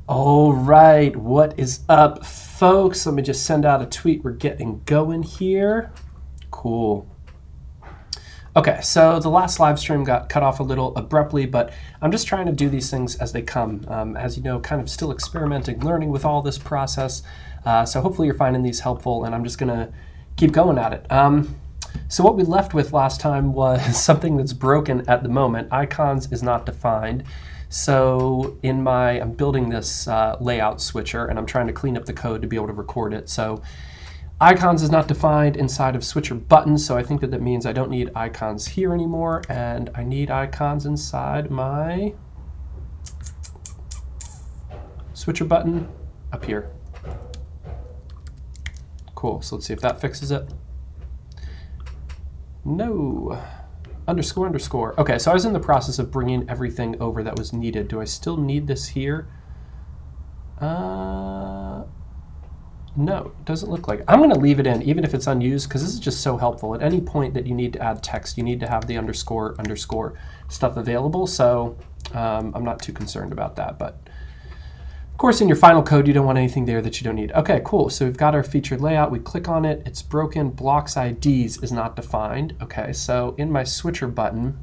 All right, what is up, folks? Let me just send out a tweet. We're getting going here. Cool. Okay, so the last live stream got cut off a little abruptly, but I'm just trying to do these things as they come. As you know, kind of still experimenting, learning with all this process. So hopefully you're finding these helpful, and I'm just going to keep going at it. So what we left with last time was something that's broken at the moment. Icons is not defined. So I'm building this layout switcher, and I'm trying to clean up the code to be able to record it. So icons is not defined inside of switcher buttons, so I think that means I don't need icons here anymore, and I need icons inside my switcher button up here. Cool, so let's see if that fixes it. No. Underscore, underscore. Okay, so I was in the process of bringing everything over that was needed. Do I still need this here? No, it doesn't look like it. I'm going to leave it in, even if it's unused, because this is just so helpful. At any point that you need to add text, you need to have the underscore, underscore stuff available. So I'm not too concerned about that. But of course, in your final code, you don't want anything there that you don't need. Okay, cool. So we've got our featured layout. We click on it. It's broken. Blocks IDs is not defined. Okay, so in my switcher button,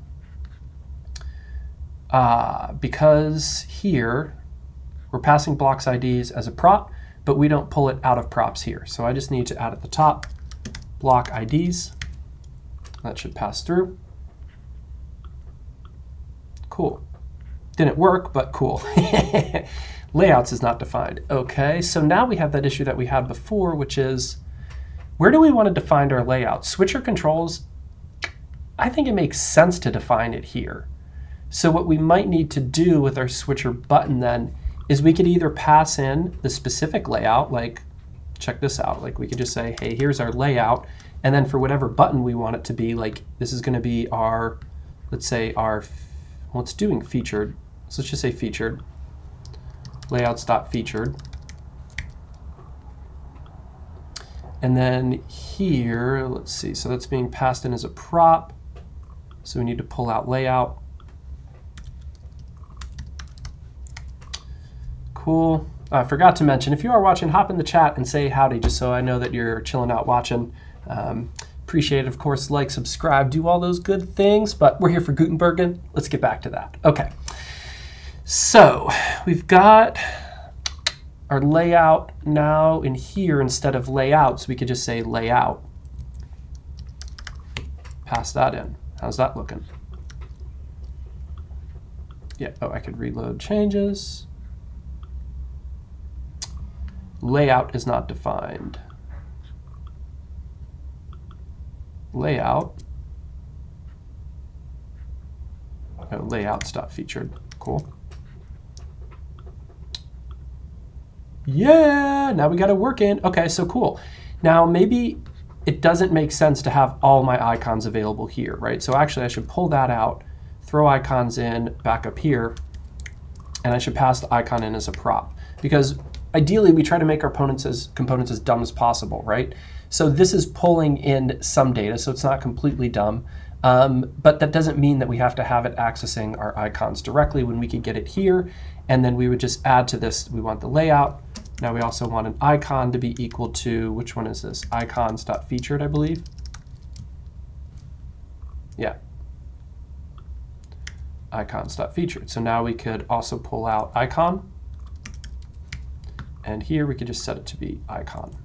because here we're passing blocks IDs as a prop, but we don't pull it out of props here. So I just need to add at the top block IDs. That should pass through. Cool. Didn't work, but cool. Layouts is not defined. Okay, so now we have that issue that we had before, which is, where do we want to define our layout? Switcher controls, I think it makes sense to define it here. So what we might need to do with our switcher button then is we could either pass in the specific layout, like, check this out, like we could just say, hey, here's our layout, and then for whatever button we want it to be, like this is going to be our, let's say our, well, it's doing featured, so let's just say featured. Layouts.featured. And then here, let's see, so that's being passed in as a prop. So we need to pull out layout. Cool. I forgot to mention, if you are watching, hop in the chat and say howdy, just so I know that you're chilling out watching. Appreciate it, of course, like, subscribe, do all those good things, but we're here for Gutenberg, and let's get back to that. Okay. So we've got our layout now in here. Instead of layouts, we could just say layout. Pass that in. How's that looking? Yeah, oh, I could reload changes. Layout is not defined. Layout. Oh, layouts.featured. Cool. Yeah, now we got it working. Okay, so cool. Now maybe it doesn't make sense to have all my icons available here, right? So actually I should pull that out, throw icons in back up here, and I should pass the icon in as a prop. Because ideally we try to make our components as dumb as possible, right? So this is pulling in some data, so it's not completely dumb. But that doesn't mean that we have to have it accessing our icons directly when we could get it here. And then we would just add to this, we want the layout. Now we also want an icon to be equal to, which one is this? Icons.featured, I believe. Yeah. Icons.featured. So now we could also pull out icon. And here we could just set it to be icon.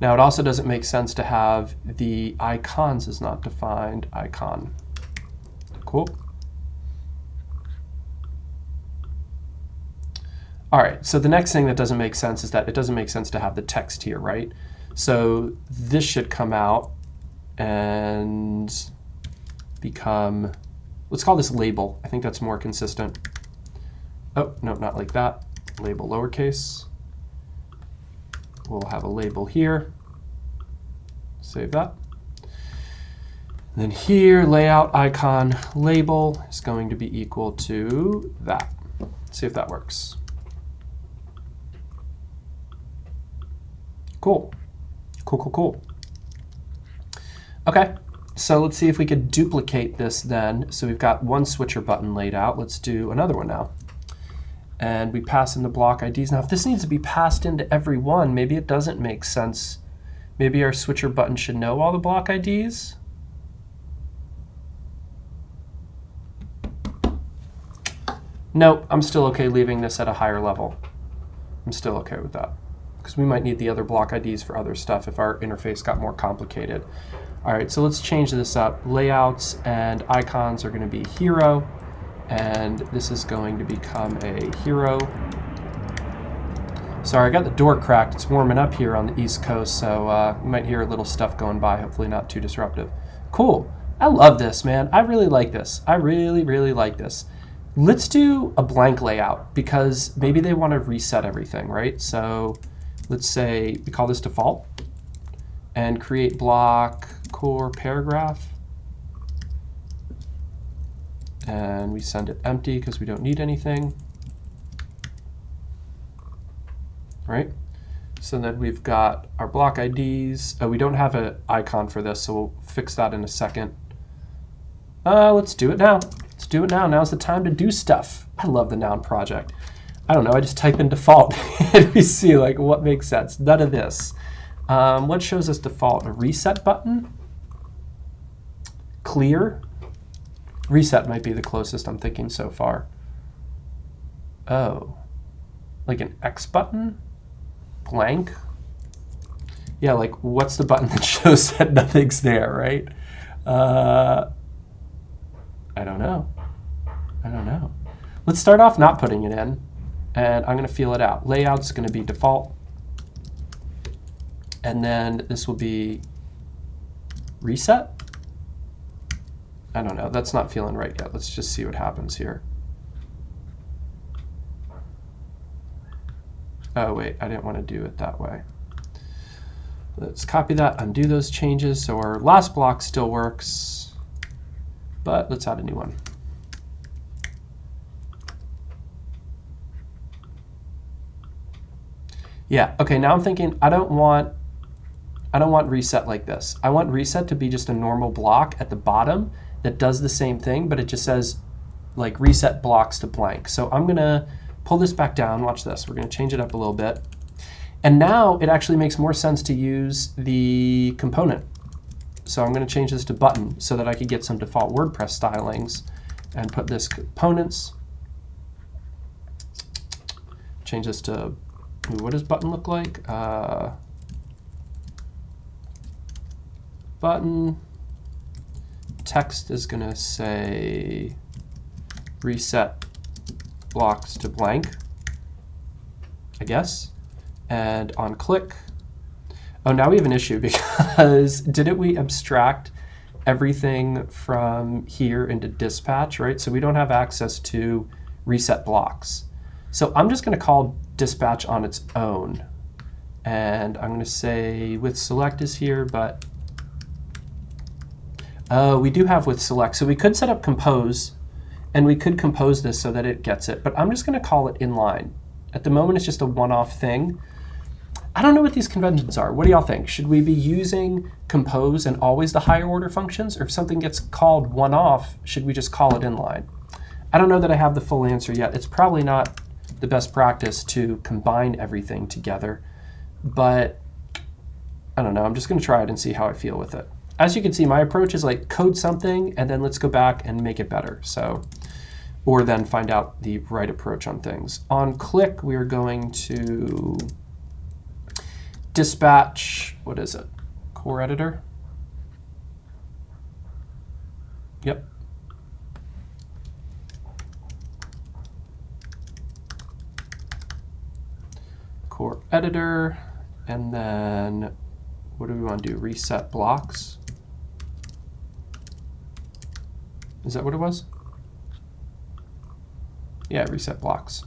Now it also doesn't make sense to have the icons is not defined icon. Cool. All right, so the next thing that doesn't make sense is that it doesn't make sense to have the text here, right? So this should come out and become, let's call this label. I think that's more consistent. Oh, no, not like that. Label lowercase. We'll have a label here. Save that. And then here, layout icon label is going to be equal to that. Let's see if that works. Cool. Cool, cool, cool. Okay, So let's see if we could duplicate this then. So we've got one switcher button laid out. Let's do another one now. And we pass in the block IDs. Now, if this needs to be passed into every one, maybe it doesn't make sense. Maybe our switcher button should know all the block IDs. Nope, I'm still okay leaving this at a higher level. I'm still okay with that, because we might need the other block IDs for other stuff if our interface got more complicated. All right, so let's change this up. Layouts and icons are going to be hero, and this is going to become a hero. Sorry, I got the door cracked. It's warming up here on the East Coast, so you might hear a little stuff going by, hopefully not too disruptive. Cool. I love this, man. I really like this. I really, really like this. Let's do a blank layout, because maybe they want to reset everything, right? So let's say we call this default and create block core paragraph. And we send it empty because we don't need anything. Right? So then we've got our block IDs. Oh, we don't have an icon for this, so we'll fix that in a second. Let's do it now. Let's do it now. Now's the time to do stuff. I love the noun project. I don't know, I just type in default and we see like what makes sense. None of this. What shows us default? A reset button? Clear? Reset might be the closest I'm thinking so far. Oh, like an X button? Blank? Yeah, like what's the button that shows that nothing's there, right? I don't know. I don't know. Let's start off not putting it in, and I'm going to feel it out. Layout's going to be default, and then this will be reset. I don't know. That's not feeling right yet. Let's just see what happens here. Oh, wait, I didn't want to do it that way. Let's copy that, undo those changes. So our last block still works, but let's add a new one. Yeah, okay, now I'm thinking I don't want reset like this. I want reset to be just a normal block at the bottom that does the same thing, but it just says like reset blocks to blank. So I'm gonna pull this back down. Watch this. We're gonna change it up a little bit. And now it actually makes more sense to use the component. So I'm gonna change this to button so that I could get some default WordPress stylings and put this components. Change this to, what does button look like? Button. Text is going to say reset blocks to blank, I guess. And on click, oh, now we have an issue because didn't we abstract everything from here into dispatch, right? So we don't have access to reset blocks. So I'm just going to call dispatch on its own. And I'm going to say with select is here, but we do have with select. So we could set up compose, and we could compose this so that it gets it. But I'm just going to call it inline. At the moment, it's just a one-off thing. I don't know what these conventions are. What do y'all think? Should we be using compose and always the higher order functions? Or if something gets called one-off, should we just call it inline? I don't know that I have the full answer yet. It's probably not the best practice to combine everything together. But I don't know. I'm just going to try it and see how I feel with it. As you can see, my approach is like code something and then let's go back and make it better. So, or then find out the right approach on things. On click, we are going to dispatch, what is it? Core editor? Yep. Core editor, and then what do we want to do? Reset blocks. Is that what it was? Yeah, reset blocks.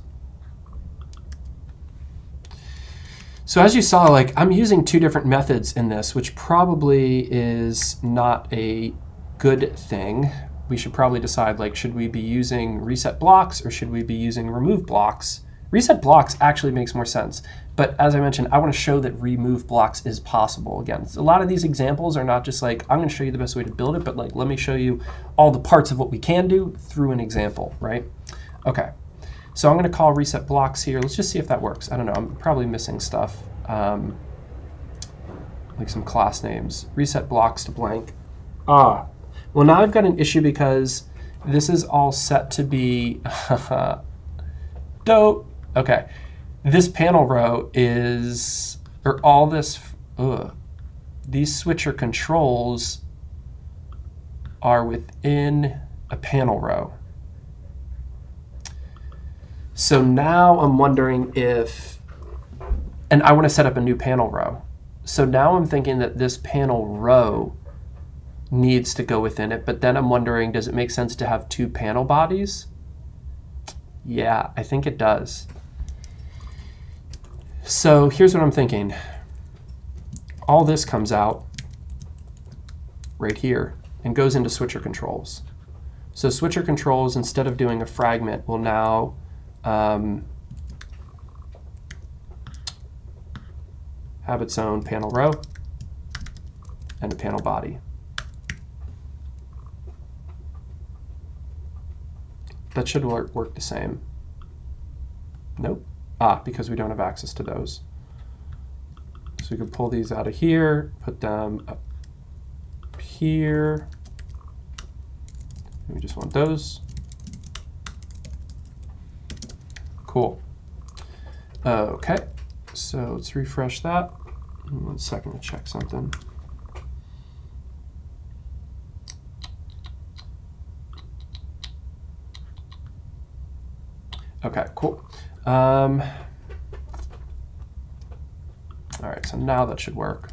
So as you saw, like I'm using two different methods in this, which probably is not a good thing. We should probably decide, like, should we be using reset blocks or should we be using remove blocks Reset blocks actually makes more sense. But as I mentioned, I want to show that remove blocks is possible. Again, a lot of these examples are not just like, I'm going to show you the best way to build it, but like, let me show you all the parts of what we can do through an example, right? Okay, so I'm going to call reset blocks here. Let's just see if that works. I don't know, I'm probably missing stuff. Like some class names. Reset blocks to blank. Well, now I've got an issue because this is all set to be dope. Okay, this panel row is, or all this, these switcher controls are within a panel row. So now I'm wondering if, and I want to set up a new panel row. So now I'm thinking that this panel row needs to go within it, but then I'm wondering, does it make sense to have two panel bodies? Yeah, I think it does. So here's what I'm thinking. All this comes out right here and goes into switcher controls. So switcher controls, instead of doing a fragment, will now have its own panel row and a panel body. That should work the same. Nope. Because we don't have access to those. So we could pull these out of here, put them up here. We just want those. Cool. Okay, so let's refresh that. 1 second to check something. Okay, cool. All right, so now that should work.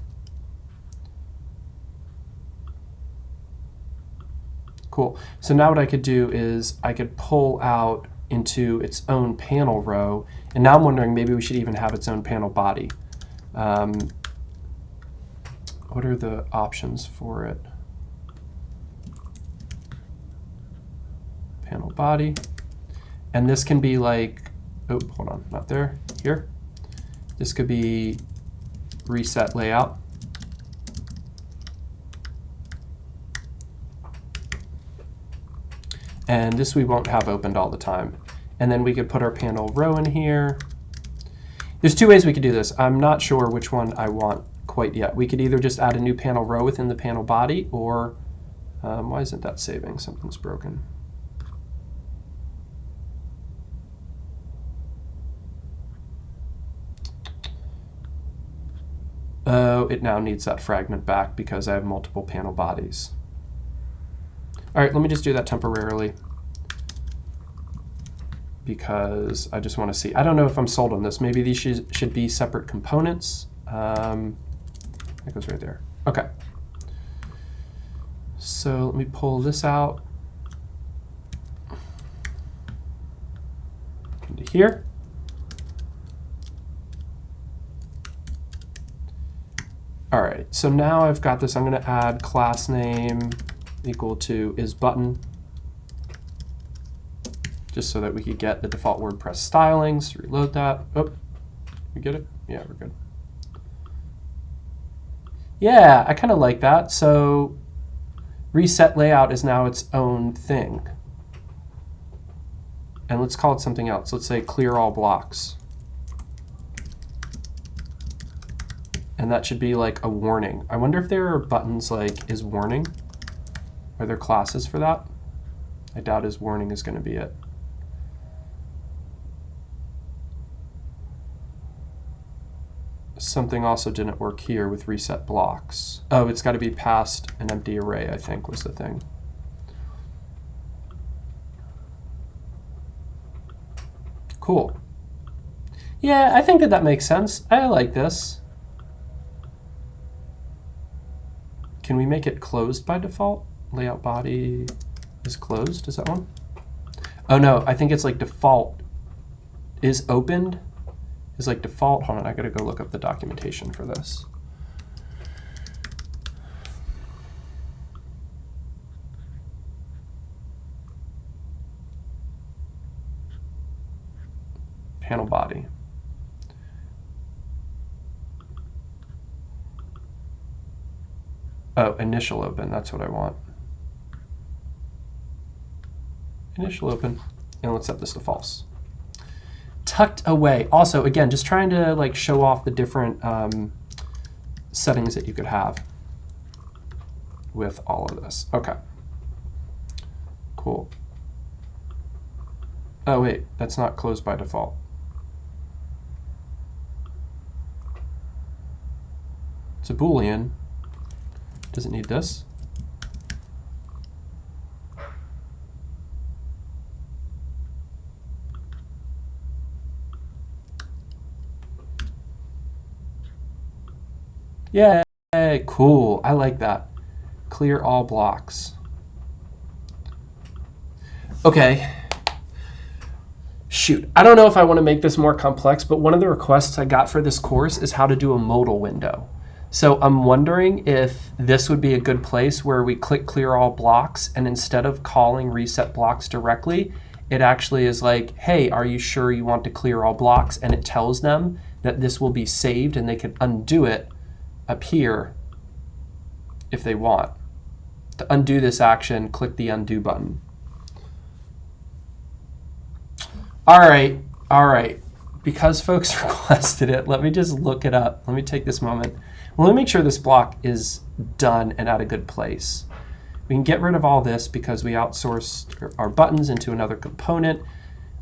Cool. So now what I could do is I could pull out into its own panel row, and now I'm wondering maybe we should even have its own panel body. What are the options for it? Panel body. And this can be like, oh, hold on, not there, here. This could be reset layout. And this we won't have opened all the time. And then we could put our panel row in here. There's two ways we could do this. I'm not sure which one I want quite yet. We could either just add a new panel row within the panel body, or why isn't that saving? Something's broken. Oh, it now needs that fragment back because I have multiple panel bodies. All right, let me just do that temporarily because I just want to see. I don't know if I'm sold on this. Maybe these should be separate components. That goes right there. Okay. So let me pull this out into here. All right, so now I've got this. I'm going to add class name equal to isButton, just so that we could get the default WordPress stylings. Reload that. Oh, we get it? Yeah, we're good. Yeah, I kind of like that. So reset layout is now its own thing. And let's call it something else. Let's say clear all blocks. And that should be like a warning. I wonder if there are buttons like isWarning. Are there classes for that? I doubt isWarning is going to be it. Something also didn't work here with reset blocks. Oh, it's got to be past an empty array, I think was the thing. Cool. Yeah, I think that makes sense. I like this. Can we make it closed by default? Layout body is closed, is that one? Oh no, I think it's like default is opened, is like default. Hold on, I gotta go look up the documentation for this. panel body. Oh, initial open, that's what I want. Initial open, and let's set this to false. Tucked away. Also, again, just trying to like show off the different settings that you could have with all of this. Okay. Cool. Oh wait, that's not closed by default. It's a Boolean. Doesn't need this. Yay, cool. I like that. Clear all blocks. Okay. Shoot, I don't know if I want to make this more complex, but one of the requests I got for this course is how to do a modal window. So I'm wondering if this would be a good place where we click clear all blocks, and instead of calling reset blocks directly, it actually is like, hey, are you sure you want to clear all blocks? And it tells them that this will be saved and they can undo it up here if they want. To undo this action, click the undo button. All right. Because folks requested it, let me just look it up. Let me take this moment. Well, let me make sure this block is done and at a good place. We can get rid of all this because we outsourced our buttons into another component.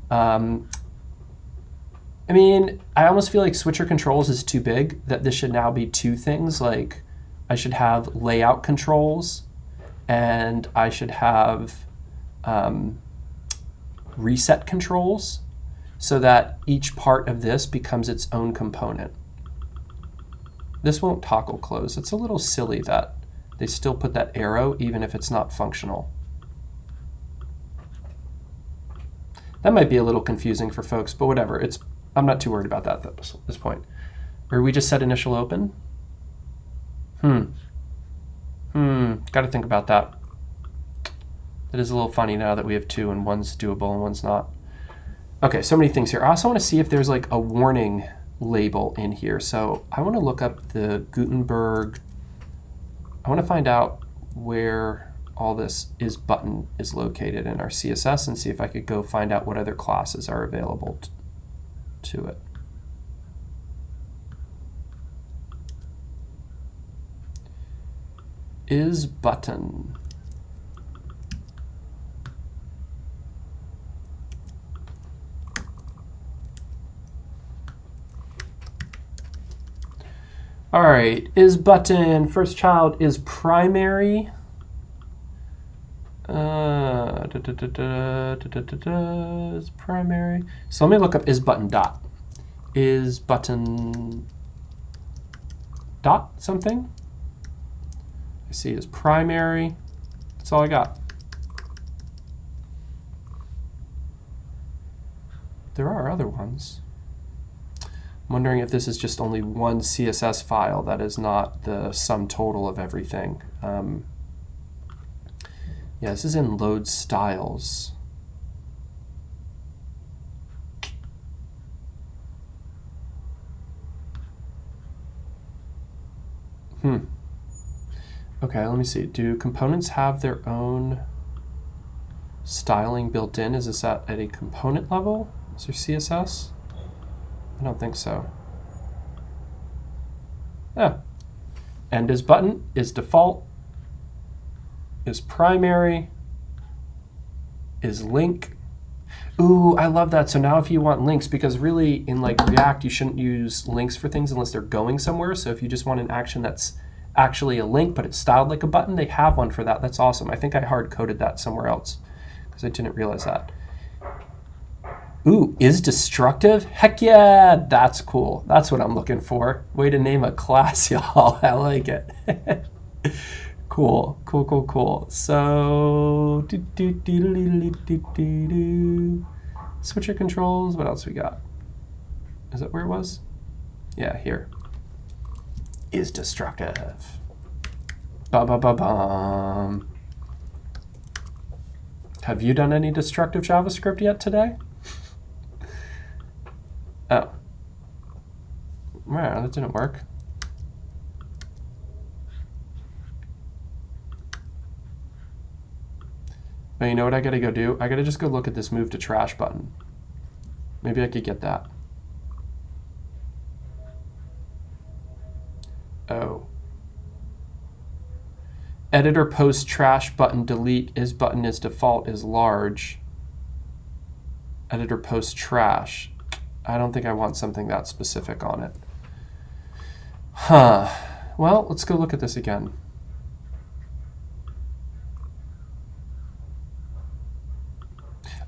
I mean, I almost feel like switcher controls is too big, that this should now be two things. Like I should have layout controls and I should have reset controls so that each part of this becomes its own component. This won't toggle close. It's a little silly that they still put that arrow even if it's not functional. That might be a little confusing for folks, but whatever. I'm not too worried about that at this point. Or we just set initial open? Got to think about that. That is a little funny now that we have two and one's doable and one's not. Okay, so many things here. I also want to see if there's like a warning label in here. So I want to look up the Gutenberg. I want to find out where all this is button is located in our CSS and see if I could go find out what other classes are available to it. Is button. All right, is button, first child is primary. Is primary. So let me look up is button dot. Is button dot something? I see is primary. That's all I got. There are other ones. I'm wondering if this is just only one CSS file that is not the sum total of everything. Yeah, this is in load styles. Okay, let me see. Do components have their own styling built in? Is this at a component level? Is there CSS? I don't think so. Yeah. And is button is default, is primary, is link. Ooh, I love that. So now if you want links, because really in like React, you shouldn't use links for things unless they're going somewhere. So if you just want an action that's actually a link, but it's styled like a button, they have one for that. That's awesome. I think I hard coded that somewhere else because I didn't realize that. Ooh, is destructive? Heck yeah, that's cool. That's what I'm looking for. Way to name a class, y'all. I like it. Cool. So, switcher controls. What else we got? Is that where it was? Yeah, here. Is destructive. Ba-ba-ba-bum. Have you done any destructive JavaScript yet today? that didn't work. But you know what I gotta go do? I gotta just go look at this move to trash button. Maybe I could get that. Oh. Editor post trash button delete is button is default is large. Editor post trash. I don't think I want something that specific on it. Huh. Well, let's go look at this again.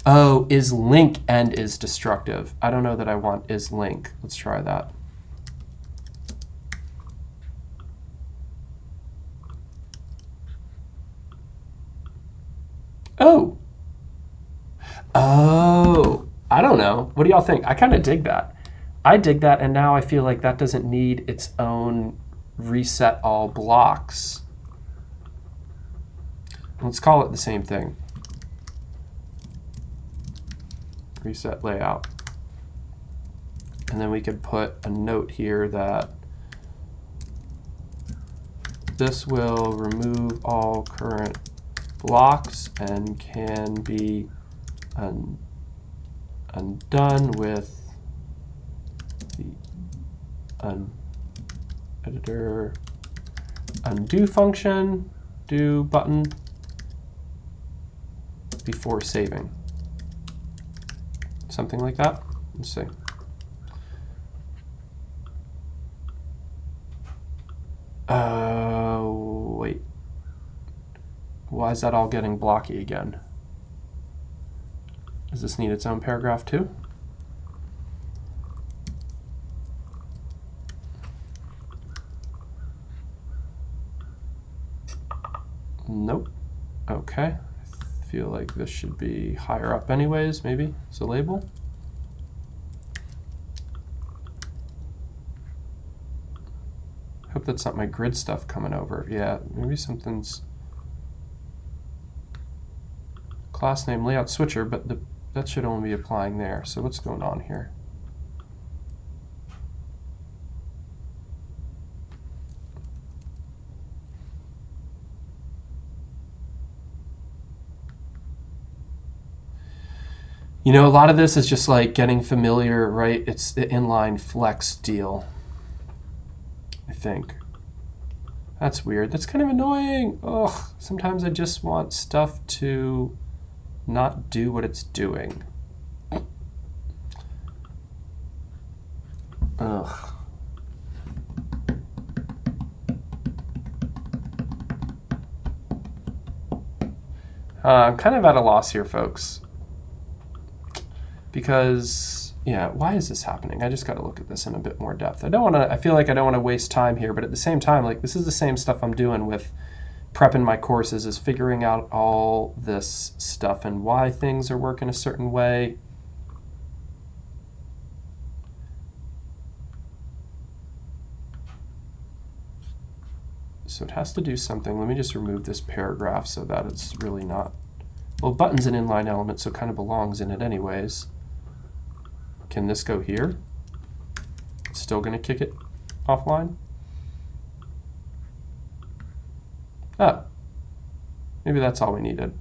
Oh, is link and is destructive. I don't know that I want is link. Let's try that. Oh. Oh. I don't know. What do y'all think? I kind of dig that. I dig that, and now I feel like that doesn't need its own reset all blocks. Let's call it the same thing. Reset layout. And then we could put a note here that this will remove all current blocks and can be undone with the editor undo function, do button before saving. Something like that. Let's see. Wait. Why is that all getting blocky again? Does this need its own paragraph too? Nope. Okay. I feel like this should be higher up anyways, maybe. It's a label. Hope that's not my grid stuff coming over. Yeah, maybe something's class name layout switcher, but that should only be applying there. So what's going on here? You know, a lot of this is just like getting familiar, right? It's the inline flex deal, I think. That's weird. That's kind of annoying. Ugh, sometimes I just want stuff to not do what it's doing. Ugh. I'm kind of at a loss here, folks. Because, yeah, why is this happening? I just got to look at this in a bit more depth. I feel like I don't want to waste time here, but at the same time, like, this is the same stuff I'm doing with prepping my courses, is figuring out all this stuff and why things are working a certain way. So it has to do something. Let me just remove this paragraph so that it's really not. Well, button's an inline element, so it kind of belongs in it anyways. Can this go here? It's still going to kick it offline? Oh, maybe that's all we needed.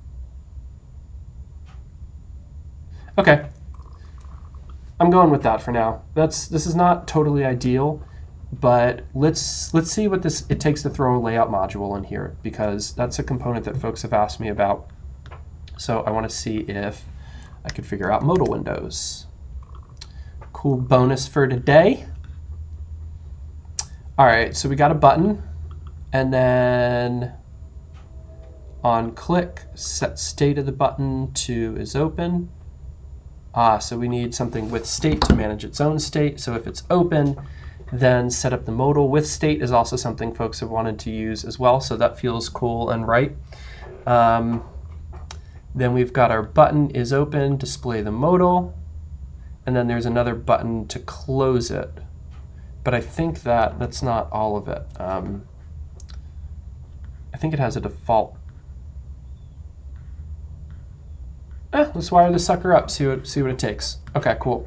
Okay, I'm going with that for now. This is not totally ideal, but let's see what it takes to throw a layout module in here, because that's a component that folks have asked me about. So I want to see if I could figure out modal windows. Cool bonus for today. All right, so we got a button, and then on click, set state of the button to is open. So we need something with state to manage its own state. So if it's open, then set up the modal with state is also something folks have wanted to use as well. So that feels cool and right. Then we've got our button is open, display the modal, and then there's another button to close it. But I think that's not all of it. I think it has a default. Let's wire the sucker up, see what it takes. Okay, cool.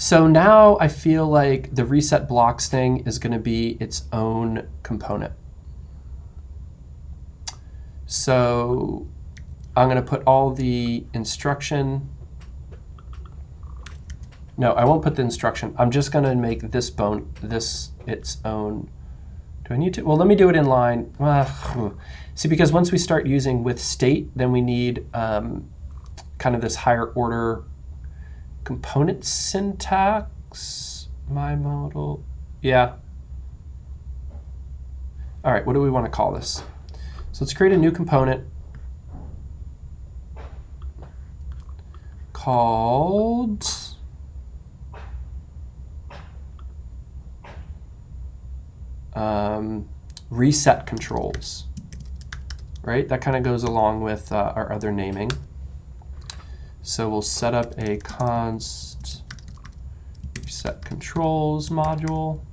So now I feel like the reset blocks thing is going to be its own component. So I'm going to put all the instruction. No, I won't put the instruction. I'm just going to make this its own. Do I need to? Well, let me do it in line. See, because once we start using with state, then we need kind of this higher order component syntax. My model. Yeah. All right, what do we want to call this? So let's create a new component called reset controls, right? That kind of goes along with our other naming. So we'll set up a const reset controls modal.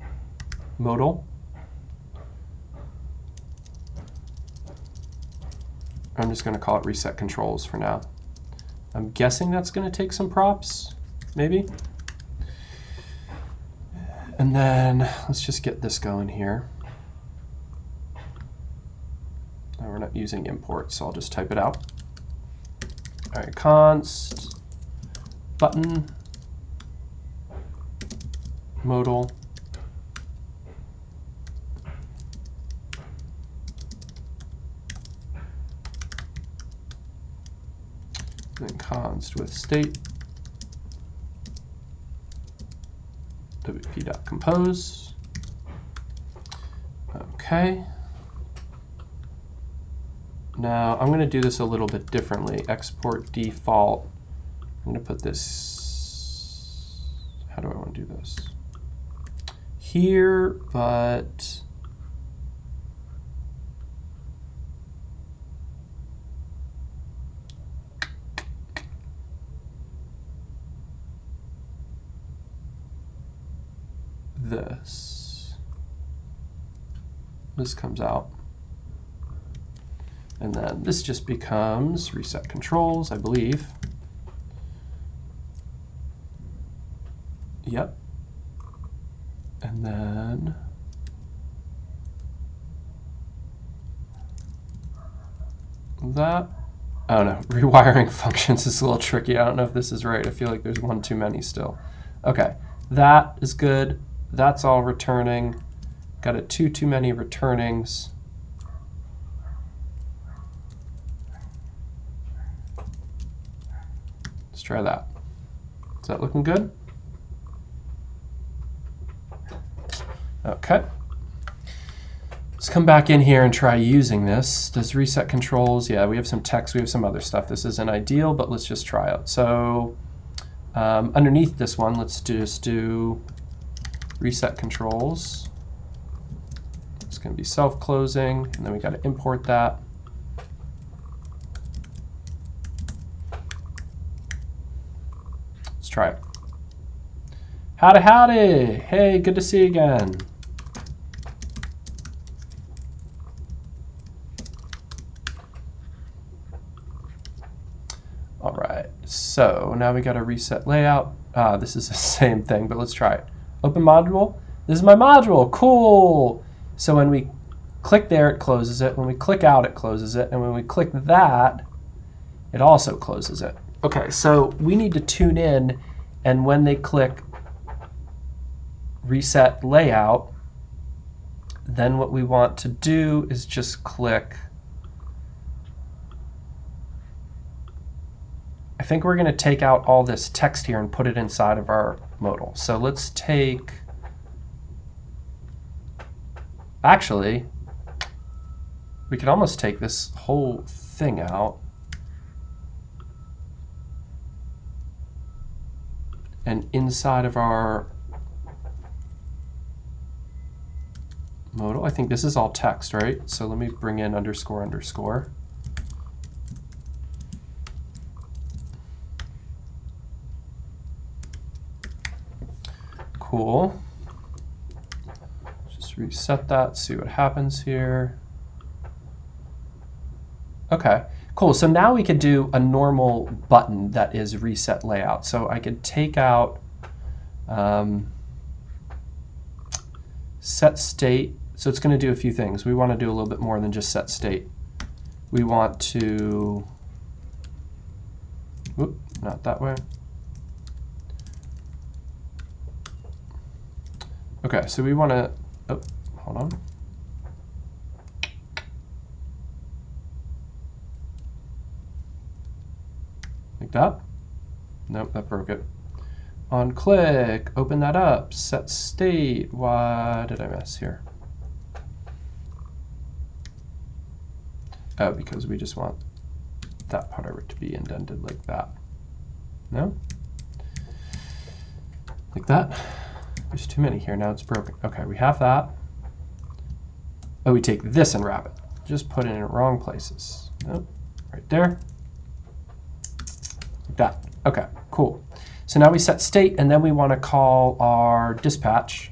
I'm just going to call it reset controls for now. I'm guessing that's going to take some props, maybe. And then let's just get this going here. Now we're not using import, so I'll just type it out. All right, const button modal then const with state wp.compose. Okay. Now I'm going to do this a little bit differently. Export default. I'm going to put this. How do I want to do this? Here, but this comes out. And then this just becomes reset controls, I believe. Yep. And then that. Oh no, rewiring functions is a little tricky. I don't know if this is right. I feel like there's one too many still. Okay, that is good. That's all returning. Got it too many returnings. Let's try that. Is that looking good? Okay. Let's come back in here and try using this. Does reset controls? Yeah, we have some text, we have some other stuff. This isn't ideal, but let's just try it. So underneath this one, let's just do reset controls. It's going to be self-closing, and then we got to import that. Let's try it. Howdy, howdy. Hey, good to see you again. All right, so now we got a reset layout. This is the same thing, but let's try it. Open module. This is my module. Cool. So when we click there, it closes it. When we click out, it closes it. And when we click that, it also closes it. Okay, so we need to tune in, and when they click reset layout, then what we want to do is just click. I think we're going to take out all this text here and put it inside of our modal. So let's take, actually, we could almost take this whole thing out and inside of our modal, I think this is all text, right? So let me bring in underscore underscore. Cool. Just reset that, see what happens here. Okay, cool. So now we could do a normal button that is reset layout. So I could take out Set state. So it's going to do a few things. We want to do a little bit more than just set state. We want to, whoop, not that way. Okay, so we want to, oh, hold on. Like that? Nope, that broke it. On click, open that up, set state. Why did I miss here? Oh, because we just want that part of it to be indented like that. No? Like that? There's too many here, now it's broken. Okay, we have that. Oh, we take this and wrap it. Just put it in the wrong places. Nope, right there. Like that. Okay, cool. So now we set state, and then we want to call our dispatch.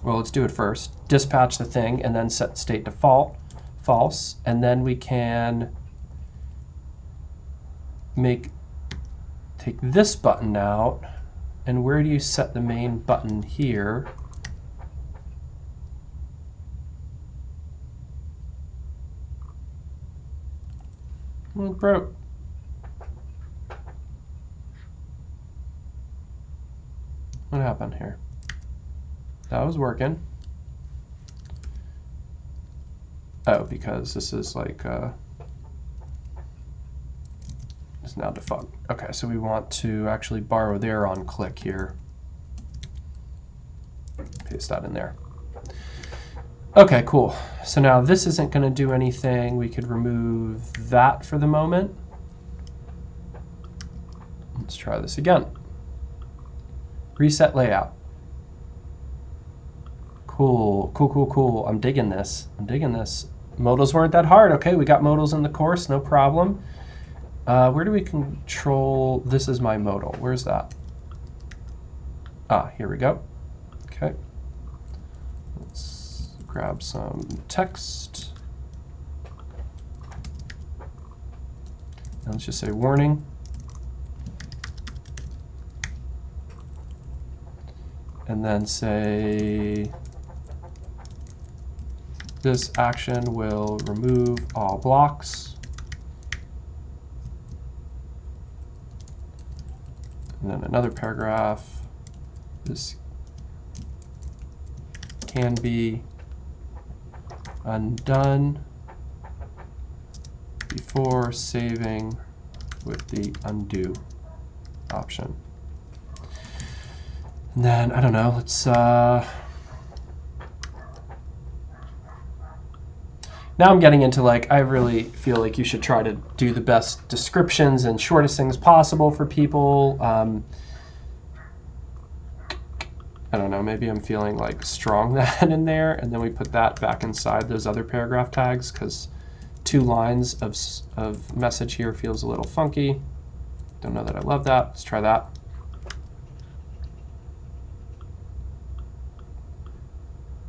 Well, let's do it first. Dispatch the thing, and then set state default false, and then we can take this button out, and where do you set the main button here? Well, it broke. What happened here? That was working. Oh, because this is like it's now defunct. Okay, so we want to actually borrow their on click here. Paste that in there. Okay, cool. So now this isn't going to do anything. We could remove that for the moment. Let's try this again. Reset layout. Cool, cool, cool, cool. I'm digging this. I'm digging this. Modals weren't that hard. Okay, we got modals in the course, no problem. Where do we control? This is my modal. Where's that? Ah, here we go. Okay. Let's grab some text. And let's just say warning. And then say this action will remove all blocks. And then another paragraph. This can be undone before saving with the undo option. And then, I don't know, let's, now I'm getting into like, I really feel like you should try to do the best descriptions and shortest things possible for people. I don't know, maybe I'm feeling like strong that in there, and then we put that back inside those other paragraph tags, because 2 lines of message here feels a little funky. Don't know that I love that. Let's try that.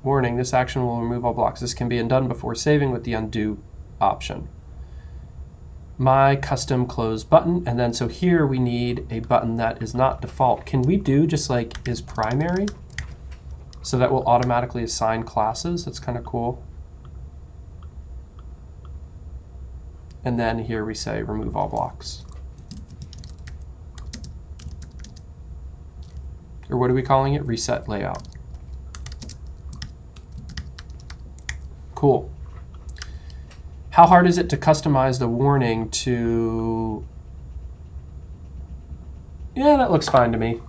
Warning, this action will remove all blocks. This can be undone before saving with the undo option. My custom close button, and then so here we need a button that is not default. Can we do just like is primary? So that will automatically assign classes. That's kind of cool. And then here we say remove all blocks. Or what are we calling it? Reset layout. Cool. How hard is it to customize the warning to... Yeah, that looks fine to me.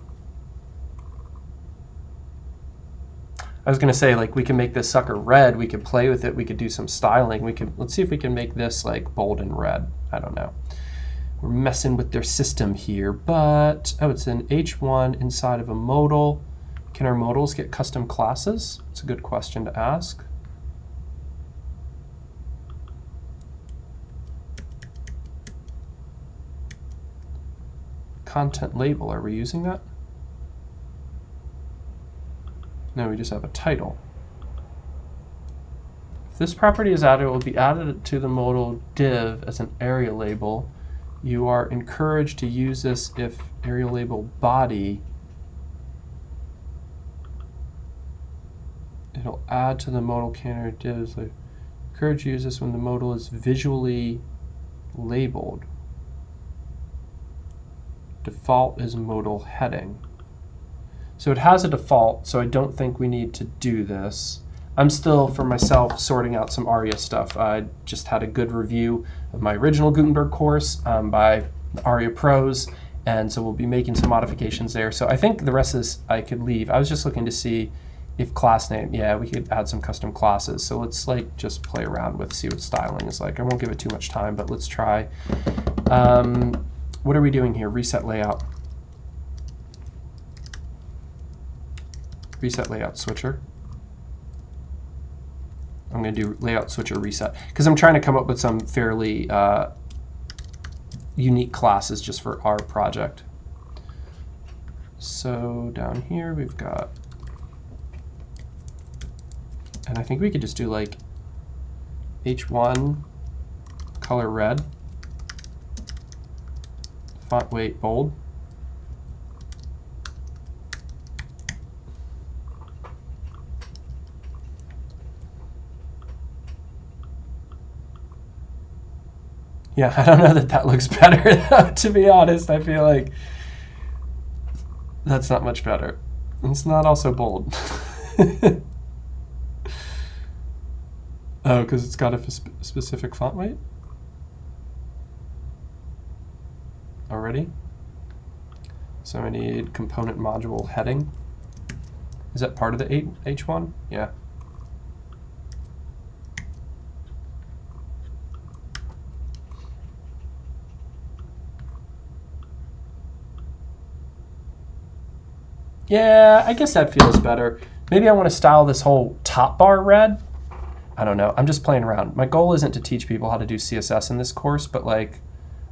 I was going to say, like, we can make this sucker red. We could play with it. We could do some styling. Let's see if we can make this, like, bold and red. I don't know. We're messing with their system here, but... Oh, it's an H1 inside of a modal. Can our modals get custom classes? It's a good question to ask. Content label, are we using that? No, we just have a title. If this property is added, it will be added to the modal div as an area label You are encouraged to use this if area label body. It'll add to the modal canter divs. Like, encourage to use this when the modal is visually labeled. Default is modal heading. So it has a default, so I don't think we need to do this. I'm still, for myself, sorting out some ARIA stuff. I just had a good review of my original Gutenberg course by the ARIA Pros, and so we'll be making some modifications there. So I think the rest of this I could leave. I was just looking to see if class name, yeah, we could add some custom classes. So let's like just play around with, see what styling is like. I won't give it too much time, but let's try. What are we doing here? Reset layout. Reset layout switcher. I'm going to do layout switcher reset because I'm trying to come up with some fairly unique classes just for our project. So down here we've got, and I think we could just do like H1 color red, font weight bold. Yeah, I don't know that that looks better, to be honest. I feel like that's not much better. It's not also bold. Oh, because it's got a specific font weight? Already? So I need component module heading. Is that part of the H1? Yeah. Yeah, I guess that feels better. Maybe I want to style this whole top bar red. I don't know. I'm just playing around. My goal isn't to teach people how to do CSS in this course, but like,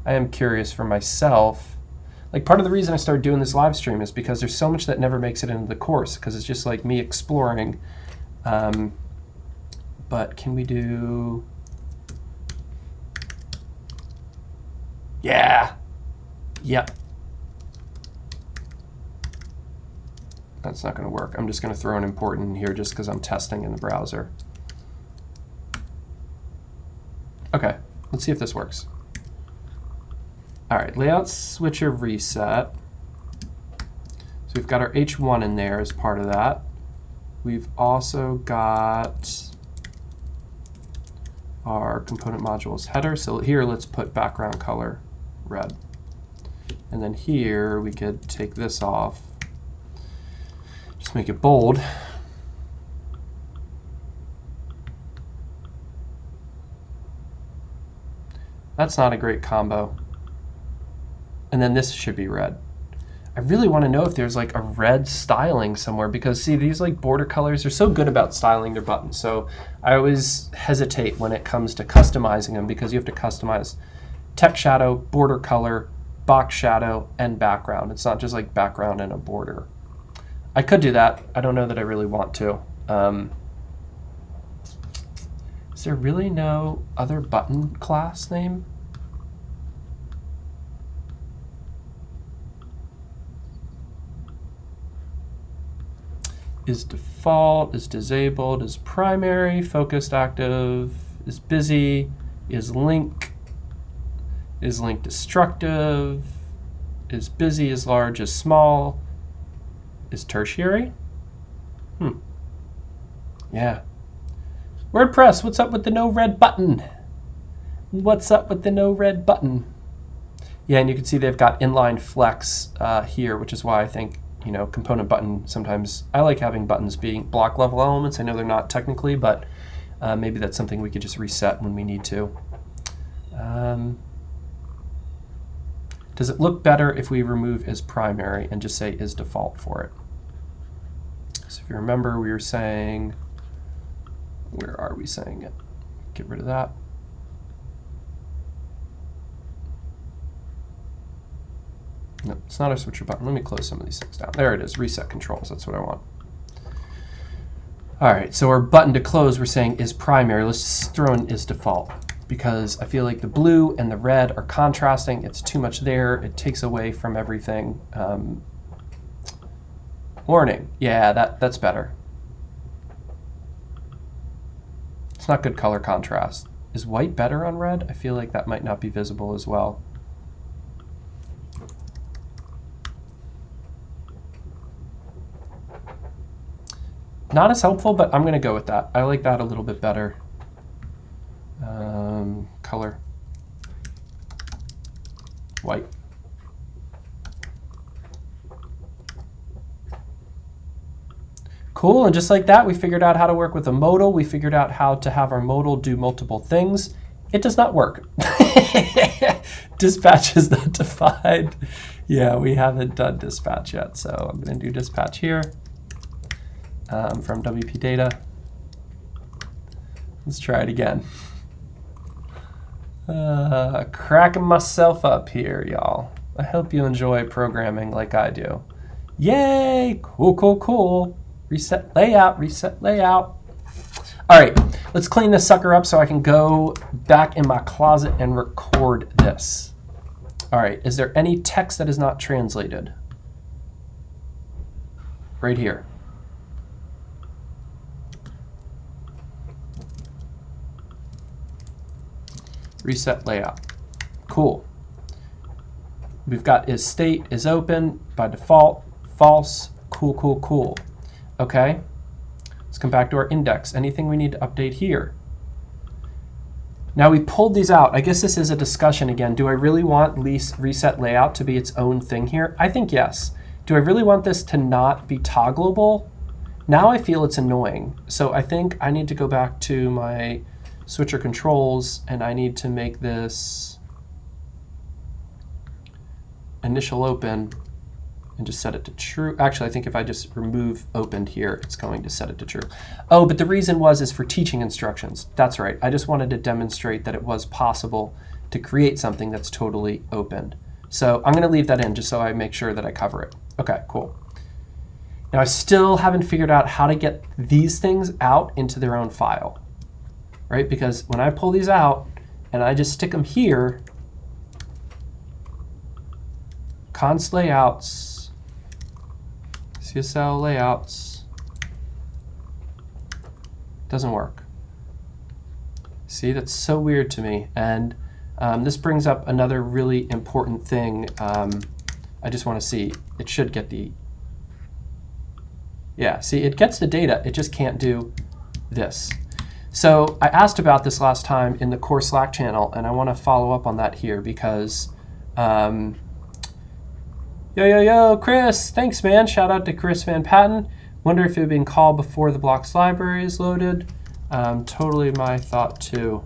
I am curious for myself. Like, part of the reason I started doing this live stream is because there's so much that never makes it into the course, because it's just like me exploring. But can we do... Yeah. Yep. That's not going to work. I'm just going to throw an important in here just because I'm testing in the browser. Okay, let's see if this works. All right, layout switcher reset. So we've got our H1 in there as part of that. We've also got our component modules header. So here, let's put background color red. And then here, we could take this off. Just make it bold. That's not a great combo. And then this should be red. I really want to know if there's like a red styling somewhere, because see, these like border colors are so good about styling their buttons. So I always hesitate when it comes to customizing them, because you have to customize text shadow, border color, box shadow, and background. It's not just like background and a border. I could do that. I don't know that I really want to. Is there really no other button class name? Is default, is disabled, is primary, focused active, is busy, is link destructive, is busy, is large, is small, is tertiary? Yeah. WordPress, what's up with the no red button? What's up with the no red button? Yeah, and you can see they've got inline flex here, which is why I think, you know, component button, sometimes I like having buttons being block level elements. I know they're not technically, but maybe that's something we could just reset when we need to. Does it look better if we remove is primary and just say is default for it? So if you remember, we were saying, where are we saying it? Get rid of that. No, it's not a switcher button. Let me close some of these things down. There it is, reset controls. That's what I want. All right, so our button to close, we're saying is primary. Let's just throw in is default. because I feel like the blue and the red are contrasting. It's too much there. It takes away from everything. Warning. Yeah, that's better. It's not good color contrast. Is white better on red? I feel like that might not be visible as well. Not as helpful, but I'm going to go with that. I like that a little bit better. Color. White. Cool, and just like that, we figured out how to work with a modal. We figured out how to have our modal do multiple things. It does not work. Dispatch is not defined. Yeah, we haven't done dispatch yet, so I'm going to do dispatch here from WP data. Let's try it again. Cracking myself up here, y'all. I hope you enjoy programming like I do. Yay! Cool, cool, cool. Reset layout, reset layout. All right, let's clean this sucker up so I can go back in my closet and record this. All right, is there any text that is not translated? Right here. Reset layout. Cool. We've got is state is open by default, false. Cool, cool, cool. Okay. Let's come back to our index. Anything we need to update here? Now we pulled these out. I guess this is a discussion again. Do I really want reset layout to be its own thing here? I think yes. Do I really want this to not be toggleable? Now I feel it's annoying. So I think I need to go back to my switcher controls, and I need to make this initial open and just set it to true. Actually, I think if I just remove opened here, it's going to set it to true. Oh, but the reason is for teaching instructions. That's right. I just wanted to demonstrate that it was possible to create something that's totally opened. So I'm going to leave that in just so I make sure that I cover it. Okay, cool. Now I still haven't figured out how to get these things out into their own file. Right? Because when I pull these out and I just stick them here, const layouts, CSL layouts, doesn't work. See, that's so weird to me. And this brings up another really important thing. I just want to see, it should get the, yeah, see, it gets the data, it just can't do this. So I asked about this last time in the core Slack channel, and I want to follow up on that here because, yo, Chris, thanks, man. Shout out to Chris Van Patten. Wonder if it had been called before the blocks library is loaded. Totally my thought too.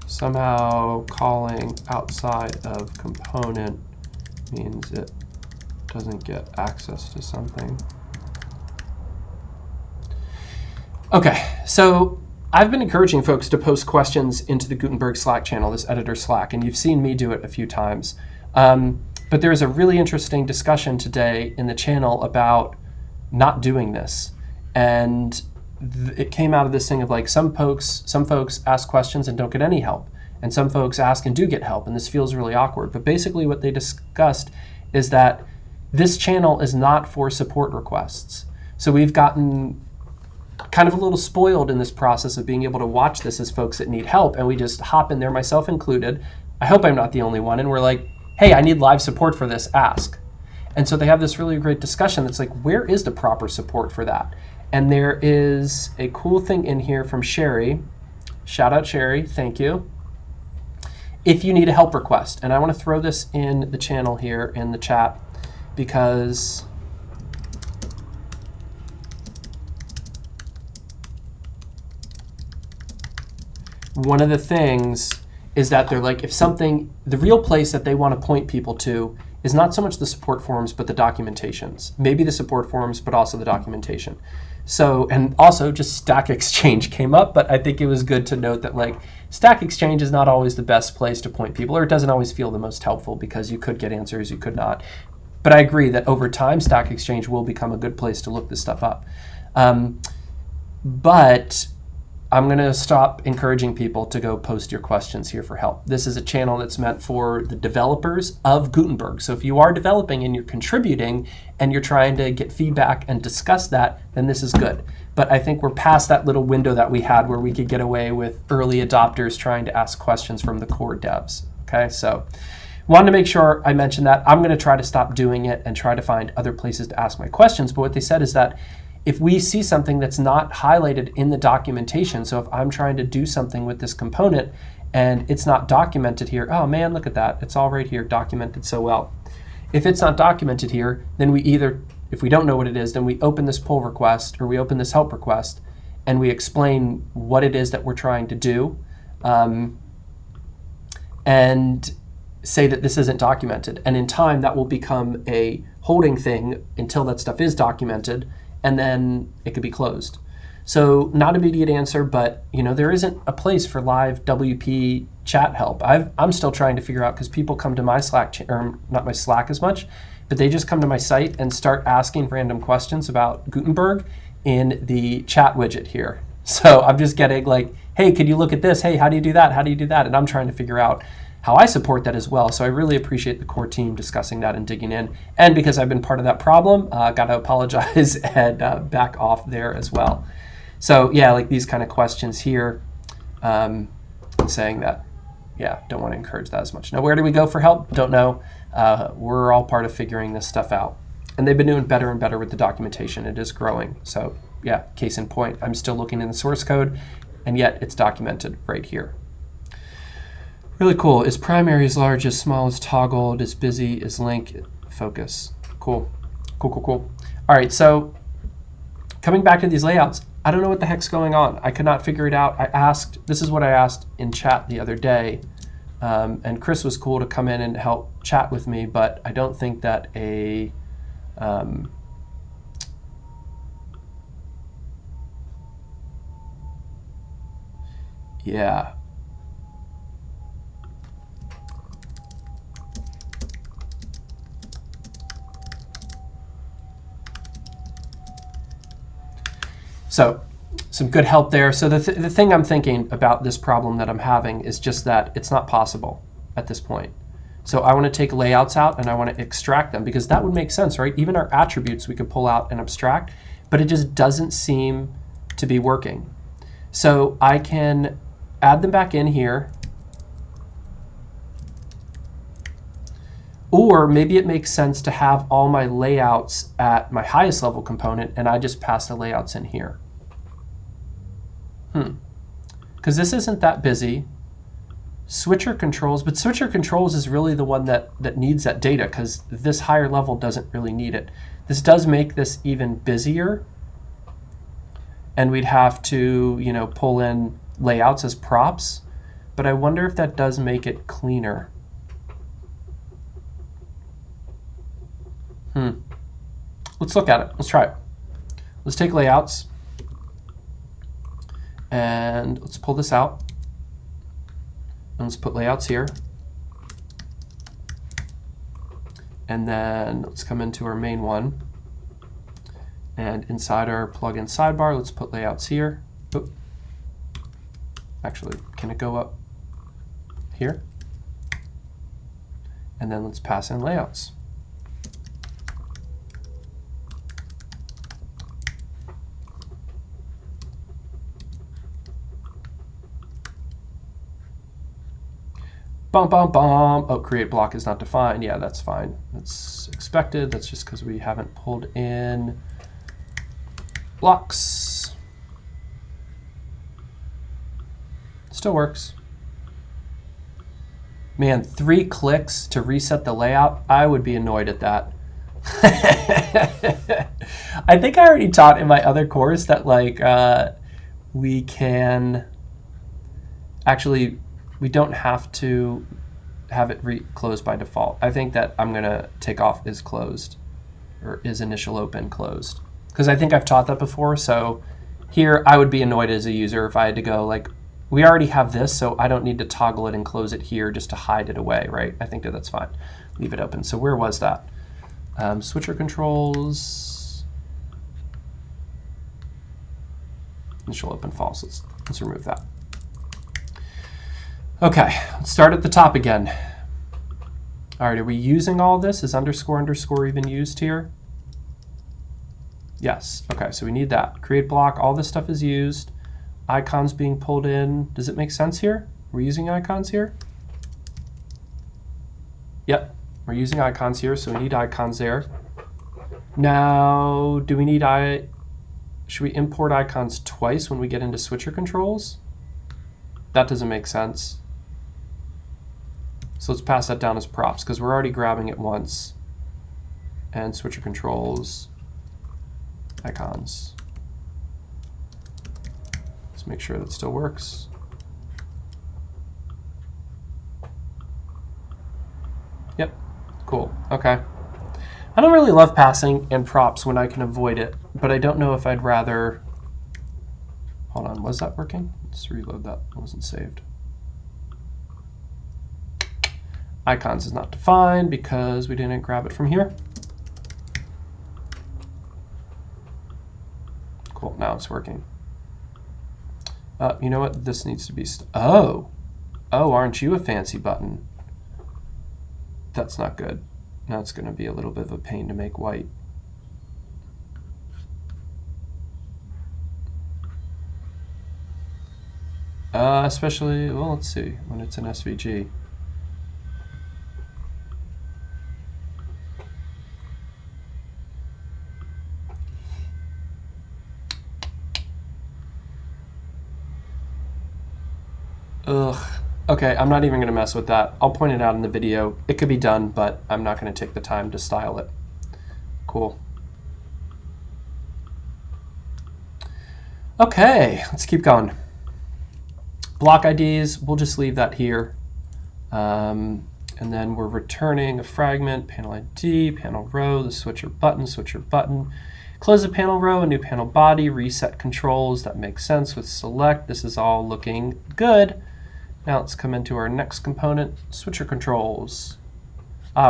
Somehow calling outside of component means it doesn't get access to something. Okay, so I've been encouraging folks to post questions into the Gutenberg Slack channel, this editor Slack, and you've seen me do it a few times. But there's a really interesting discussion today in the channel about not doing this. And it came out of this thing of like some folks ask questions and don't get any help. And some folks ask and do get help, and this feels really awkward. But basically what they discussed is that this channel is not for support requests. So we've gotten kind of a little spoiled in this process of being able to watch this as folks that need help, and we just hop in there, myself included. I hope I'm not the only one, and we're like, hey, I need live support for this, ask. And so they have this really great discussion that's like, where is the proper support for that? And there is a cool thing in here from Sherry. Shout out Sherry, thank you. If you need a help request, and I want to throw this in the channel here in the chat because one of the things is that they're like, if something, the real place that they want to point people to is not so much the support forums, but the documentations. Maybe the support forums, but also the documentation. So, and also just Stack Exchange came up, but I think it was good to note that like Stack Exchange is not always the best place to point people, or it doesn't always feel the most helpful because you could get answers, you could not. But I agree that over time, Stack Exchange will become a good place to look this stuff up. But I'm going to stop encouraging people to go post your questions here for help. This is a channel that's meant for the developers of Gutenberg. So if you are developing and you're contributing and you're trying to get feedback and discuss that, then this is good. But I think we're past that little window that we had where we could get away with early adopters trying to ask questions from the core devs. Okay, so wanted to make sure I mentioned that. I'm going to try to stop doing it and try to find other places to ask my questions. But what they said is that if we see something that's not highlighted in the documentation, so if I'm trying to do something with this component and it's not documented here, oh man, look at that. It's all right here, documented so well. If it's not documented here, then we either, if we don't know what it is, then we open this pull request or we open this help request and we explain what it is that we're trying to do and say that this isn't documented. And in time, that will become a holding thing until that stuff is documented, and then it could be closed. So not immediate answer, but there isn't a place for live WP chat help. I'm still trying to figure out, because people come to my Slack, or not my Slack as much, but they just come to my site and start asking random questions about Gutenberg in the chat widget here. So I'm just getting like, hey, could you look at this? Hey, how do you do that? How do you do that? And I'm trying to figure out how I support that as well. So I really appreciate the core team discussing that and digging in. And because I've been part of that problem, got to apologize and back off there as well. So yeah, like these kind of questions here, saying that, yeah, don't want to encourage that as much. Now, where do we go for help? Don't know. We're all part of figuring this stuff out. And they've been doing better and better with the documentation. It is growing. So yeah, case in point, I'm still looking in the source code, and yet it's documented right here. Really cool. Is primary as large, as small, as toggled, as busy, as link, focus. Cool. Cool. All right, so coming back to these layouts, I don't know what the heck's going on. I could not figure it out. This is what I asked in chat the other day, and Chris was cool to come in and help chat with me, but I don't think that yeah. So some good help there. So the thing I'm thinking about this problem that I'm having is just that it's not possible at this point. So I want to take layouts out and I want to extract them, because that would make sense, right? Even our attributes we could pull out and abstract, but it just doesn't seem to be working. So I can add them back in here. Or maybe it makes sense to have all my layouts at my highest level component and I just pass the layouts in here. Because this isn't that busy. Switcher controls, but switcher controls is really the one that needs that data, because this higher level doesn't really need it. This does make this even busier. And we'd have to, pull in layouts as props, but I wonder if that does make it cleaner. Let's look at it. Let's try it. Let's take layouts and let's pull this out. And let's put layouts here. And then let's come into our main one. And inside our plugin sidebar, let's put layouts here. Oop. Actually, can it go up here? And then let's pass in layouts. Bum, bum, bum. Oh, create block is not defined. Yeah, that's fine. That's expected. That's just because we haven't pulled in blocks. Still works. Man, 3 clicks to reset the layout. I would be annoyed at that. I think I already taught in my other course that we can actually, we don't have to have it closed by default. I think that I'm going to take off is closed, or is initial open closed, because I think I've taught that before. So here I would be annoyed as a user if I had to go we already have this, so I don't need to toggle it and close it here just to hide it away, right? I think that's fine. Leave it open. So where was that? Switcher controls. Initial open false. Let's remove that. Okay, let's start at the top again. All right, are we using all this? Is underscore underscore even used here? Yes. Okay, so we need that. Create block, all this stuff is used. Icons being pulled in. Does it make sense here? We're using icons here? Yep, we're using icons here, so we need icons there. Now, do we need should we import icons twice when we get into switcher controls? That doesn't make sense. So let's pass that down as props because we're already grabbing it once. And switcher controls, icons. Let's make sure that still works. Yep, cool, okay. I don't really love passing in props when I can avoid it, but I don't know if I'd rather, hold on, was that working? Let's reload that, it wasn't saved. Icons is not defined because we didn't grab it from here. Cool, now it's working. You know what, this needs to be, oh, aren't you a fancy button? That's not good. Now it's going to be a little bit of a pain to make white. Especially, well, let's see, when it's an SVG. Ugh. Okay, I'm not even going to mess with that. I'll point it out in the video. It could be done, but I'm not going to take the time to style it. Cool. Okay, let's keep going. Block IDs, we'll just leave that here. And then we're returning a fragment, panel ID, panel row, the switcher button. Close the panel row, a new panel body, reset controls. That makes sense with select. This is all looking good. Now let's come into our next component, switcher controls.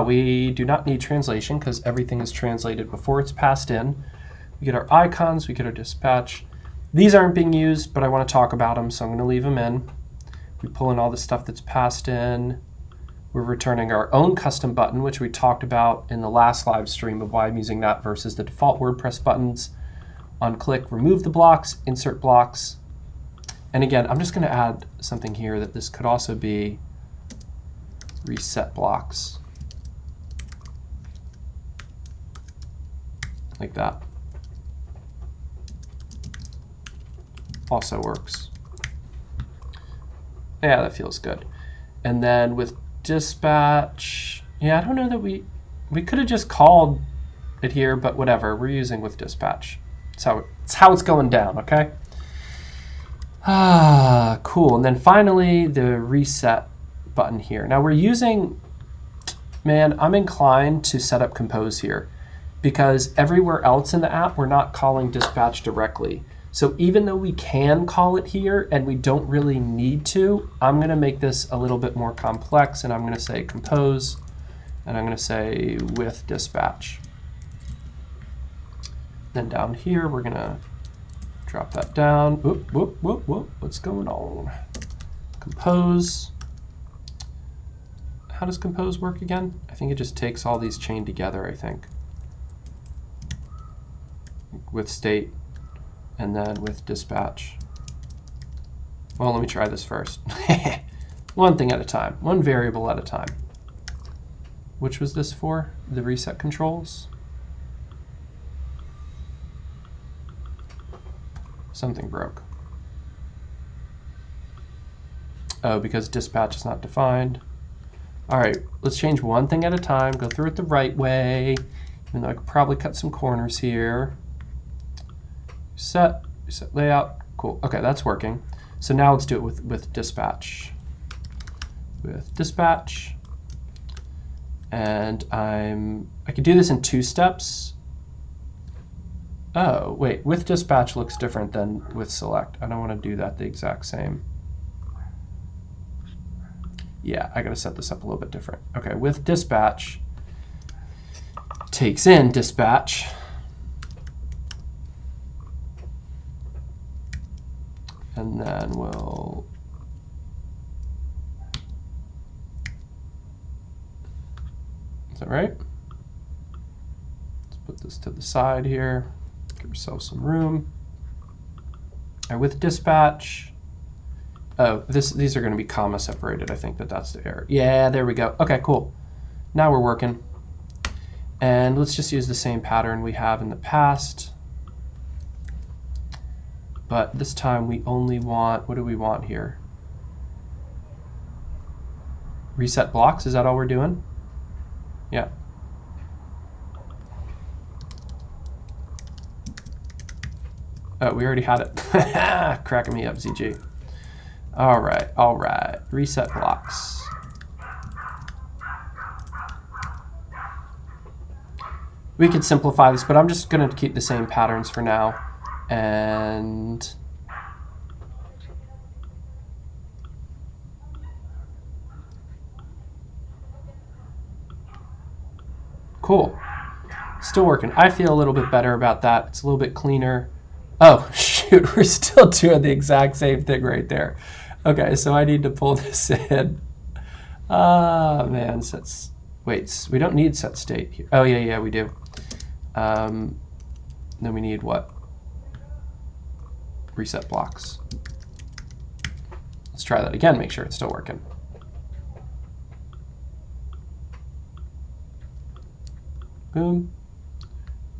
We do not need translation because everything is translated before it's passed in. We get our icons, we get our dispatch. These aren't being used, but I want to talk about them, so I'm going to leave them in. We pull in all the stuff that's passed in. We're returning our own custom button, which we talked about in the last live stream of why I'm using that versus the default WordPress buttons. On click, remove the blocks, insert blocks. And again, I'm just going to add something here that this could also be reset blocks. Like that. Also works. Yeah, that feels good. And then with dispatch, yeah, I don't know that we could have just called it here, but whatever, we're using with dispatch. It's how it's going down, okay? Cool. And then finally, the reset button here. Now we're using, man, I'm inclined to set up compose here because everywhere else in the app, we're not calling dispatch directly. So even though we can call it here and we don't really need to, I'm going to make this a little bit more complex and I'm going to say compose and I'm going to say with dispatch. Then down here, we're going to drop that down. Whoop, whoop, whoop, whoop. What's going on? Compose. How does compose work again? I think it just takes all these chained together, I think. With state and then with dispatch. Well, let me try this first. One thing at a time, one variable at a time. Which was this for? The reset controls? Something broke. Oh, because dispatch is not defined. All right, let's change one thing at a time, go through it the right way, even though I could probably cut some corners here. Reset layout, cool. Okay, that's working. So now let's do it with dispatch. With dispatch. And I could do this in 2 steps. Oh, wait, with dispatch looks different than with select. I don't want to do that the exact same. Yeah, I got to set this up a little bit different. Okay, with dispatch, takes in dispatch. And then we'll is that right? Let's put this to the side here. Give ourselves some room. All right, with dispatch. Oh, these are going to be comma separated. I think that's the error. Yeah, there we go. Okay, cool. Now we're working. And let's just use the same pattern we have in the past. But this time we only want, what do we want here? Reset blocks, is that all we're doing? Yeah. Oh, we already had it. Cracking me up, ZG. All right. Reset blocks. We could simplify this, but I'm just going to keep the same patterns for now. And cool. Still working. I feel a little bit better about that. It's a little bit cleaner. Oh, shoot. We're still doing the exact same thing right there. Okay, so I need to pull this in. Ah, man. Wait, we don't need set state here. Oh, yeah, we do. Then we need what? Reset blocks. Let's try that again, make sure it's still working. Boom.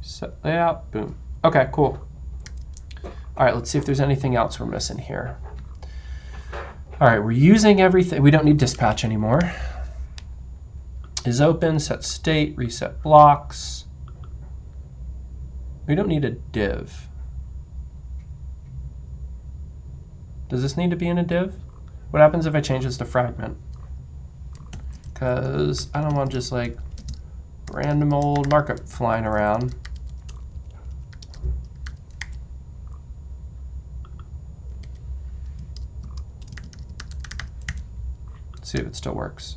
Set layout, boom. Okay, cool. All right, let's see if there's anything else we're missing here. All right, we're using everything. We don't need dispatch anymore. Is open, set state, reset blocks. We don't need a div. Does this need to be in a div? What happens if I change this to fragment? Because I don't want just like random old markup flying around. Let's see if it still works.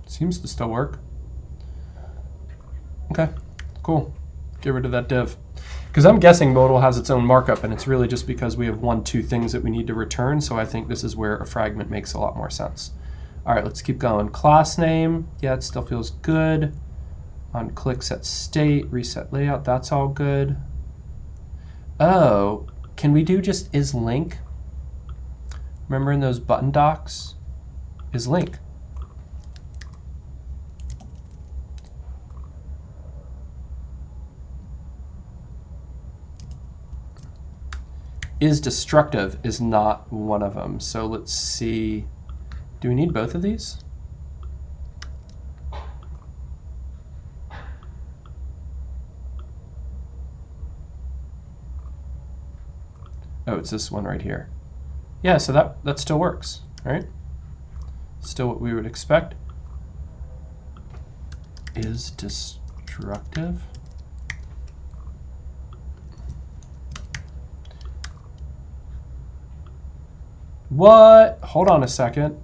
Seems to still work. Okay, cool. Get rid of that div. Because I'm guessing modal has its own markup, and it's really just because we have 1, 2 things that we need to return, so I think this is where a fragment makes a lot more sense. All right, let's keep going. Class name, yeah, it still feels good. On click set state, reset layout, that's all good. Oh, can we do just isLink? Remember in those button docs? isLink. Is destructive is not one of them. So let's see. Do we need both of these? Oh, it's this one right here. Yeah, so that still works, right? Still what we would expect. Is destructive. What? Hold on a second.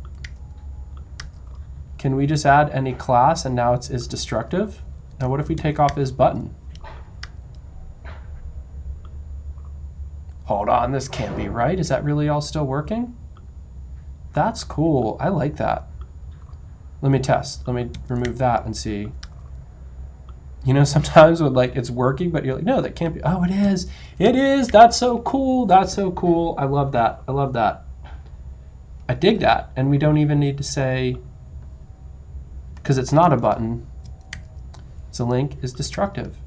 Can we just add any class and now it's is destructive? Now what if we take off is button? Hold on, this can't be right. Is that really all still working? That's cool. I like that. Let me test. Let me remove that and see. You know, sometimes with like it's working, but you're like, no, that can't be. Oh, it is. It is. That's so cool. That's so cool. I love that. I love that. I dig that. And we don't even need to say, because it's not a button, it's a link, is destructive.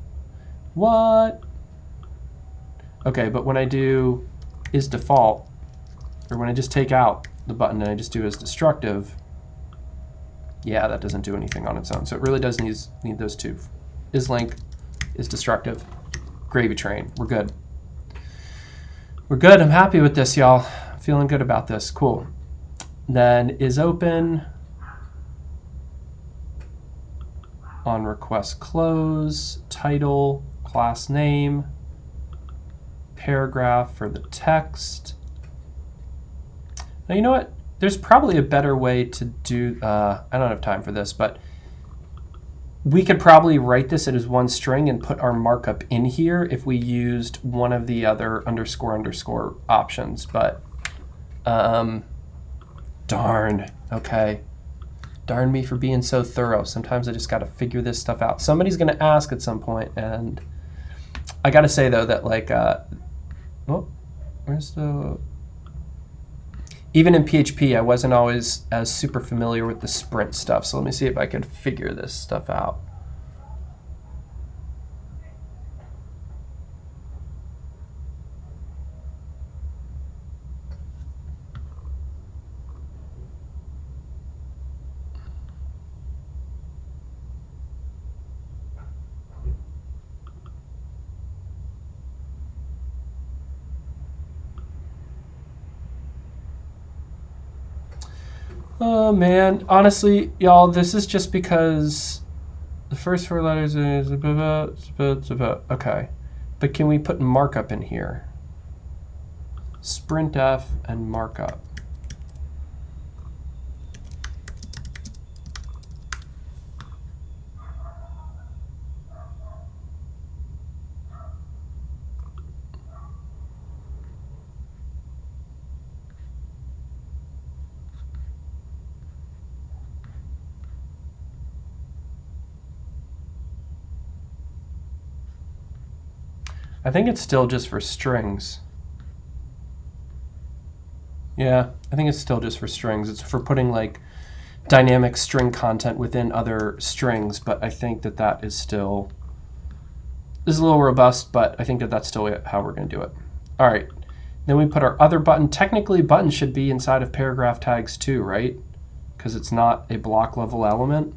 What? Okay, but when I do is default, or when I just take out the button and I just do is destructive, yeah, that doesn't do anything on its own. So it really does need those two. isLink, is destructive. Gravy train. We're good. We're good. I'm happy with this, y'all. Feeling good about this. Cool. Then is open on request close, title, class name, paragraph for the text, Now, you know what? There's probably a better way to do, I don't have time for this, but we could probably write this as one string and put our markup in here if we used one of the other underscore underscore options, but darn, okay. Darn me for being so thorough. Sometimes I just got to figure this stuff out. Somebody's going to ask at some point, and I got to say, though, that like, oh, where's the... Even in PHP, I wasn't always as super familiar with the sprint stuff. So let me see if I can figure this stuff out. Oh man, honestly, y'all, this is just because the first 4 letters is okay. But can we put markup in here? Sprintf and markup. I think it's still just for strings. Yeah, I think it's still just for strings. It's for putting like dynamic string content within other strings, but I think that that is still, this is a little robust, but I think that that's still how we're going to do it. All right, then we put our other button. Technically, buttons should be inside of paragraph tags too, right? Because it's not a block level element.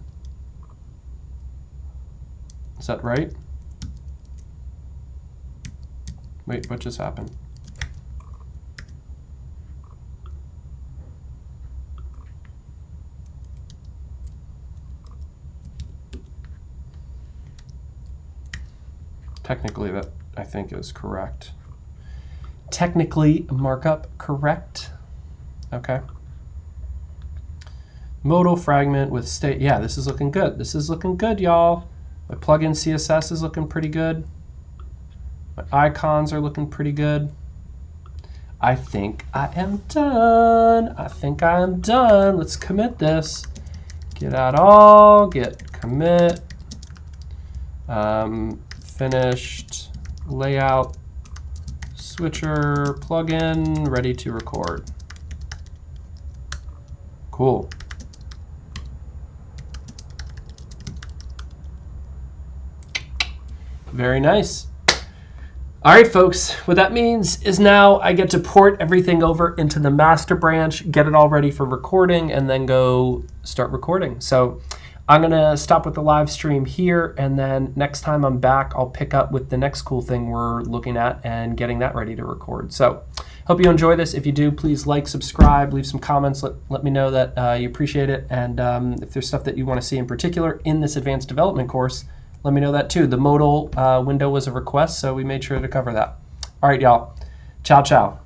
Is that right? Wait, what just happened? Technically, that I think is correct. Technically, markup correct. Okay. Modal fragment with state. Yeah, this is looking good. This is looking good, y'all. My plugin CSS is looking pretty good. My icons are looking pretty good. I think I am done. I think I am done. Let's commit this. Get out all, get commit. Finished layout, switcher, plugin, ready to record. Cool. Very nice. All right, folks, what that means is now I get to port everything over into the master branch, get it all ready for recording, and then go start recording. So I'm going to stop with the live stream here, and then next time I'm back, I'll pick up with the next cool thing we're looking at and getting that ready to record. So hope you enjoy this. If you do, please like, subscribe, leave some comments. Let me know that you appreciate it. And if there's stuff that you want to see in particular in this advanced development course, let me know that too. The modal window was a request, so we made sure to cover that. All right, y'all. Ciao, ciao.